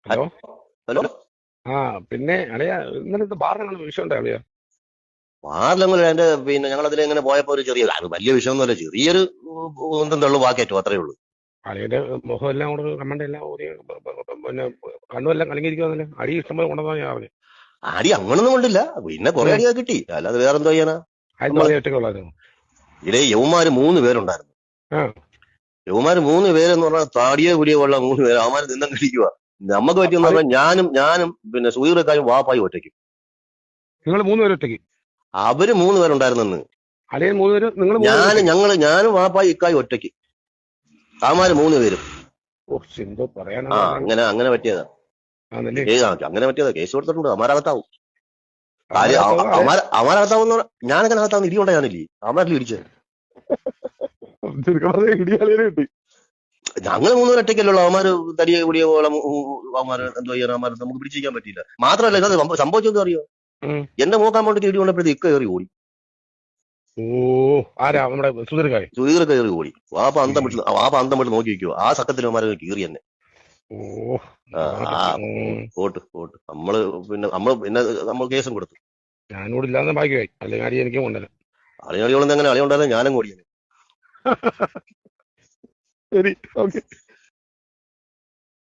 Hello. Hello. ആ, പിന്നെ അളിയ ഇന്നലത്തെ ബാറിനാണ് വിഷയം ഉണ്ടായി അളിയ. വാറിലൊന്നും എന്റെ ഞങ്ങൾ അതിൽ എങ്ങനെ പോയപ്പോ ഒരു ചെറിയ അത് വലിയ വിഷയമൊന്നുമല്ല, ചെറിയൊരു ഒന്നും തള്ളു വാക്കേറ്റോ അത്രേ ഉള്ളൂ. അളിയുടെ മുഖം എല്ലാം കൂടെ കമ്മണ്ട എല്ലാം ഊരി, പിന്നെ കണ്ണുമെല്ലാം കലങ്ങിയിരിക്കുവന്നല്ലേ. അടി ഇഷ്ടംപോലെ കൊണ്ടുവന്നാ ഞാൻ പറഞ്ഞു. അടി അങ്ങനൊന്നും കൊണ്ടില്ല, പിന്നെ കുറെ അടിയൊക്കെ കിട്ടി, അല്ലാതെ വേറെന്തോ ചെയ്യാനാ. ആയിരത്തി നമ്മളെ പറഞ്ഞ ഒറ്റക്കുള്ളായിരുന്നു. ഇതേ യവന്മാര് 3 പേരുണ്ടായിരുന്നു. ആ, യവന്മാര് 3 പേരെന്ന് പറഞ്ഞാൽ താടിയെ കുടിയെ ഉള്ള 3 പേര് അവന്മാര് നിന്നും കഴിക്കുക. നമുക്ക് പറ്റിയെന്ന് അളി പറഞ്ഞാൽ ഞാനും പിന്നെ സുഹൃത്തുക്കാരും വാപ്പായും ഒറ്റയ്ക്കും. നിങ്ങൾ 3 പേര് ഒറ്റയ്ക്ക്? അവര് 3 പേരുണ്ടായിരുന്നെന്ന്. അളിയൻ 3 പേര്, നിങ്ങൾ 3 പേര് ഒറ്റയ്ക്ക്? ഞാനും വാപ്പായും ഇക്കായും ഒറ്റയ്ക്ക്, അവന്മാര് 3 പേരും. ഓ, എന്തോ പറയാനാ ആ, പറഞ്ഞത്. അങ്ങനെ പറ്റിയതാ. ആന്നല്ലേ. അങ്ങനെ പറ്റിയതാ, കേസ് കൊടുത്തിട്ടുണ്ട്. അമാരകത്താവും. കാര്യം അമരകത്തോ അതെ. അമാരകത്താവുന്ന ഞാനങ്ങനെ അകത്താവുന്ന ഇടി കൊണ്ടാന്നില്ലേ അവന്മാരിൽ ഇടിച്ചത്. ചുരുക്കണത് ഇടി അളിയനെ കിട്ടി. ഞങ്ങൾ 3 പേര് ഒറ്റയ്ക്കല്ലോ, അവന്മാര് തടിയെ കൂടിയ പോലെ അവന്മാര് എന്തോ ചെയ്യാൻ, അവന്മാർ നമുക്ക് പിടിച്ചിരിക്കാൻ പറ്റിയില്ല. മാത്രമല്ല ഇത് സംഭവിച്ചെന്ന് അറിയോ, ഉം. എന്റെ മൂക്കാൻ വേണ്ടിട്ട് ഇടി കൊണ്ടപ്പോഴത്തെ ഇക്ക കയറി ഓടി. ഓ, ആരാ നമ്മുടെ സുധീർക്കായി? സുധീർ കയറി ഓടി. വാപ്പ അന്തം വിട്ട് നോക്കി വെക്കുവോ, ആ സക്കത്തിന് അവന്മാരെ കീറി തന്നെ. ഓ, ആ, അതാണ് ആ, പ്രശ്നം. പോട്ട് നമ്മൾ കേസും കൊടുത്തു. ഞാനിവിടെ ഇല്ലാന്ന് ഭാഗ്യമായി, അല്ലെങ്കിൽ അടി എനിക്കും കൊണ്ടല്ല. അളിയോളം എങ്ങനെ അളിയുണ്ടായിരുന്നു, ഞാനും കൂടിയത്. ശരി, ഓക്കെ.